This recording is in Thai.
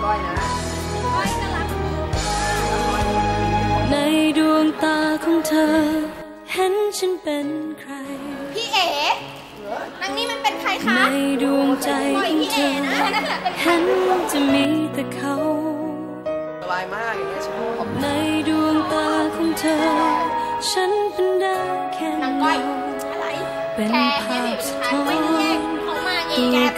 ก้อยนะก้อยก็รักในดวงตาของเธอเห็นฉันเป็นใครพี่เอ๋นางนี่มันเป็นใครคะในดวงใจของเธอเห็นจะมีแต่เขาสบายมากอย่างนี้ชอบในดวงตาของเธอฉันเป็นได้แค่เงาเป็นภาพสะท้อนเขามาเอง